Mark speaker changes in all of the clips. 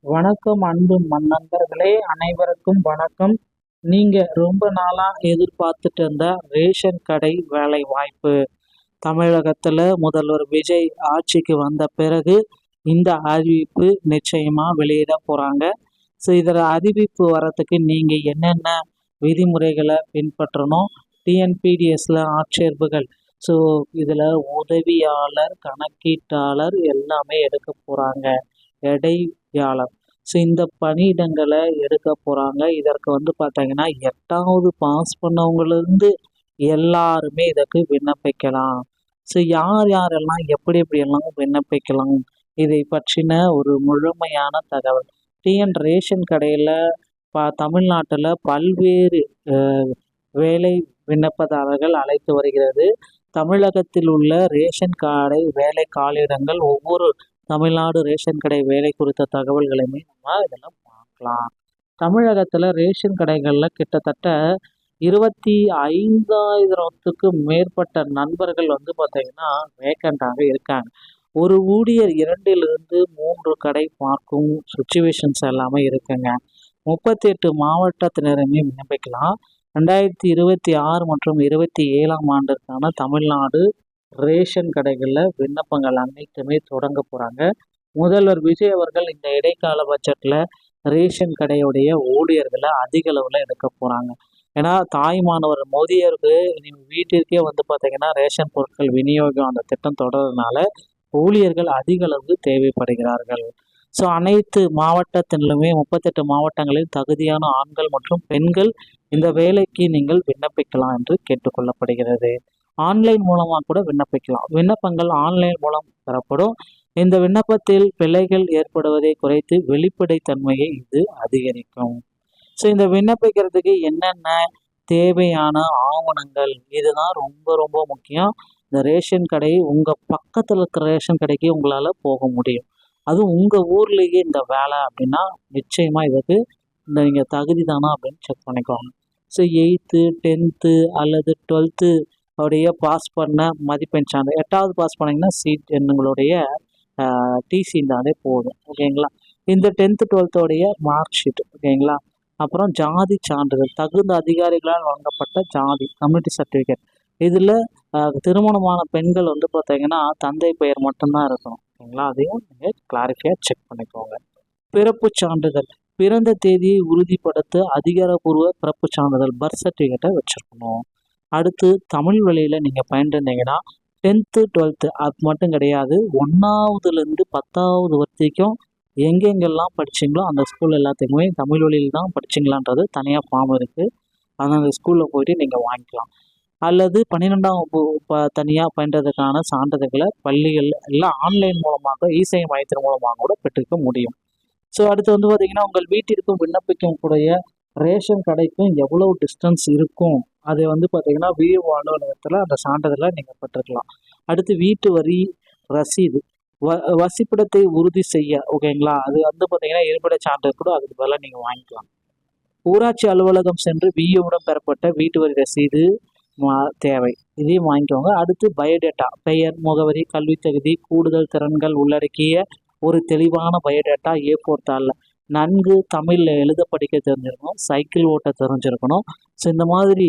Speaker 1: வணக்கம் அன்பு நண்பர்களே, அனைவருக்கும் வணக்கம். நீங்க ரொம்ப நாளா எதிர்பார்த்துட்டு இருந்த ரேஷன் கடை வேலை வாய்ப்பு தமிழகத்துல முதல்வர் விஜய் ஆட்சிக்கு வந்த பிறகு இந்த அறிவிப்பு நிச்சயமா வெளியிட போறாங்க. ஸோ இதில் அறிவிப்பு வரத்துக்கு நீங்க என்னென்ன விதிமுறைகளை பின்பற்றணும், டிஎன்பிடிஎஸ்ல ஆட்சேர்ப்புகள், ஸோ இதில் உதவியாளர், கணக்கீட்டாளர் எல்லாமே எடுக்க போகிறாங்க, எடையாளர். ஸோ இந்த பணியிடங்களை எடுக்க போகிறாங்க. இதற்கு பார்த்தீங்கன்னா 8வது பாஸ் பண்ணவங்களிருந்து எல்லாருமே இதற்கு விண்ணப்பிக்கலாம். ஸோ யார் யாரெல்லாம் எப்படியெல்லாம் விண்ணப்பிக்கலாம், இதை பற்றின ஒரு முழுமையான தகவல். டிஎன் ரேஷன் கடையில் தமிழ்நாட்டில் பல்வேறு வேலை விண்ணப்பதாரர்கள் அழைத்து வருகிறது. தமிழகத்தில் உள்ள ரேஷன் கடை வேலை காலியிடங்கள், ஒவ்வொரு தமிழ்நாடு ரேஷன் கடை வேலை குறித்த தகவல்களையுமே நம்ம இதில் பார்க்கலாம். தமிழகத்தில் ரேஷன் கடைகளில் கிட்டத்தட்ட 25,000த்துக்கும் மேற்பட்ட நண்பர்கள் பார்த்தீங்கன்னா வேக்கண்டாக இருக்காங்க. ஒரு ஊழியர் 2லிருந்து 3 கடை பார்க்கும் சுச்சுவேஷன்ஸ் எல்லாமே இருக்குங்க. 38 மாவட்டத்தினருமே விண்ணப்பிக்கலாம். 2026 மற்றும் 27ஆம் ஆண்டிற்கான தமிழ்நாடு ரேஷன் கடைகளில் விண்ணப்பங்கள் அனைத்துமே தொடங்க போகிறாங்க. முதல்வர் விஜய் அவர்கள் இந்த இடைக்கால பட்ஜெட்டில் ரேஷன் கடையுடைய ஊழியர்களை அதிக அளவில் எடுக்க போகிறாங்க. ஏன்னா தாய்மானவர் மோடியருக்கு வீட்டிற்கே பார்த்தீங்கன்னா ரேஷன் பொருட்கள் விநியோகம் அந்த திட்டம் தொடர்றதுனால ஊழியர்கள் அதிக அளவு தேவைப்படுகிறார்கள். ஸோ அனைத்து மாவட்டத்திலுமே 38 மாவட்டங்களில் தகுதியான ஆண்கள் மற்றும் பெண்கள் இந்த வேலைக்கு நீங்கள் விண்ணப்பிக்கலாம் என்று கேட்டுக்கொள்ளப்படுகிறது. ஆன்லைன் மூலமாக கூட விண்ணப்பிக்கலாம். விண்ணப்பங்கள் ஆன்லைன் மூலம் பெறப்படும். இந்த விண்ணப்பத்தில் பிழைகள் ஏற்படுவதை குறைத்து வெளிப்படைத்தன்மையை இது அதிகரிக்கும். ஸோ இந்த விண்ணப்பிக்கிறதுக்கு என்னென்ன தேவையான ஆவணங்கள், இதுதான் ரொம்ப ரொம்ப முக்கியம். இந்த ரேஷன் கடை உங்கள் பக்கத்தில் இருக்கிற ரேஷன் கடைக்கு உங்களால் போக முடியும். அதுவும் உங்கள் ஊர்லேயே இந்த வேலை அப்படின்னா நிச்சயமாக இதுக்கு நீங்கள் தகுதி தானா அப்படின்னு செக் பண்ணிக்கோங்க. ஸோ 8th 10th அல்லது 12th உடைய பாஸ் பண்ண மதிப்பெண் சான்று, 8வது பாஸ் பண்ணிங்கன்னா சீட் எண்ணுங்களுடைய டிசி இருந்தாலே போதும். ஓகேங்களா. இந்த 10th 12th மார்க் ஷீட், ஓகேங்களா. அப்புறம் ஜாதி சான்றிதழ், தகுந்த அதிகாரிகளால் வழங்கப்பட்ட ஜாதி கம்யூனிட்டி சர்டிஃபிகேட். இதில் திருமணமான பெண்கள் பார்த்தீங்கன்னா தந்தை பெயர் மட்டும்தான் இருக்கணும். ஓகேங்களா. அதையும் நீங்கள் கிளாரிஃபையாக செக் பண்ணிக்கோங்க. பிறப்பு சான்றிதழ், பிறந்த தேதியை உறுதிப்படுத்த அதிகாரப்பூர்வ பிறப்பு சான்றிதழ் பர்த் சர்டிஃபிகேட்டை வச்சுருக்கணும். அடுத்து தமிழ் வழியில் நீங்கள் பயின்றிருந்தீங்கன்னா 10th 12th அது மட்டும் கிடையாது, 1வதுலேருந்து 10வது வரைக்கும் எங்கெங்கெல்லாம் படிச்சிங்களோ அந்த ஸ்கூல் எல்லாத்துக்குமே தமிழ் வழியில் தான் படிச்சிங்களான்றது தனியாக ஃபார்ம் இருக்குது. அந்த ஸ்கூலில் போயிட்டு நீங்கள் வாங்கிக்கலாம். அல்லது 12ஆம் வகுப்பு தனியாக பயின்றதுக்கான சான்றிதழ்களை பள்ளிகள் எல்லாம் ஆன்லைன் மூலமாக இசேவை மையத்தின் மூலமாக கூட பெற்றுக்க முடியும். ஸோ அடுத்து பார்த்திங்கன்னா உங்கள் வீட்டிற்கும் விண்ணப்பிக்கக்கூடிய ரேஷன் கடைக்கும் எவ்வளோ டிஸ்டன்ஸ் இருக்கும், அதை பார்த்திங்கன்னா விஓ அலுவலகத்தில் அந்த சான்றிதழை நீங்கள் பெற்றுக்கலாம். அடுத்து வீட்டு வரி ரசீது, வசிப்பிடத்தை உறுதி செய்ய, ஓகேங்களா, அது பார்த்திங்கன்னா இருப்பிட சான்றிதழ் கூட அதுக்கு பதிலாக நீங்கள் வாங்கிக்கலாம். ஊராட்சி அலுவலகம் சென்று விஓவுடன் பெறப்பட்ட வீட்டு வரி ரசீது தேவை, இதையும் வாங்கிக்கோங்க. அடுத்து பயோடேட்டா, பெயர், முகவரி, கல்வி தகுதி, கூடுதல் திறன்கள் உள்ளடக்கிய ஒரு தெளிவான பயோடேட்டா A4 தாளில் நன்கு தமிழில் எழுத படிக்க தெரிஞ்சிருக்கணும், சைக்கிள் ஓட்ட தெரிஞ்சிருக்கணும். ஸோ இந்த மாதிரி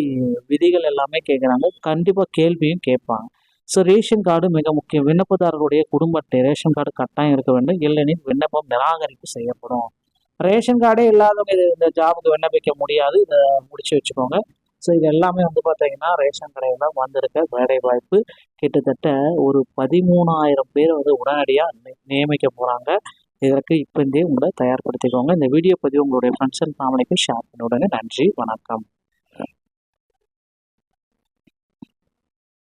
Speaker 1: விதிகள் எல்லாமே கேட்குறாங்க. கண்டிப்பாக கேள்வியும் கேட்பாங்க. ஸோ ரேஷன் கார்டு மிக முக்கியம். விண்ணப்பதாரருடைய குடும்ப அட்டை ரேஷன் கார்டு கட்டாயம் இருக்க வேண்டும், இல்லைனில் விண்ணப்பம் நிராகரிப்பு செய்யப்படும். ரேஷன் கார்டே இல்லாதவங்க இந்த ஜாபுக்கு விண்ணப்பிக்க முடியாது, இதை முடிச்சு வச்சுக்கோங்க. ஸோ இது எல்லாமே பார்த்தீங்கன்னா ரேஷன் கடையில் வந்திருக்க வேலை வாய்ப்பு. கிட்டத்தட்ட ஒரு 13,000 பேர் உடனடியாக நியமிக்க போகிறாங்க. இதற்கு இப்போந்தே உங்களை தயார்படுத்திக்கோங்க. இந்த வீடியோ பதிவு உங்களுடைய ஃப்ரெண்ட்ஸ் அண்ட் ஃபேமிலிக்கு ஷேர் பண்ணி விடுங்க. நன்றி, வணக்கம்.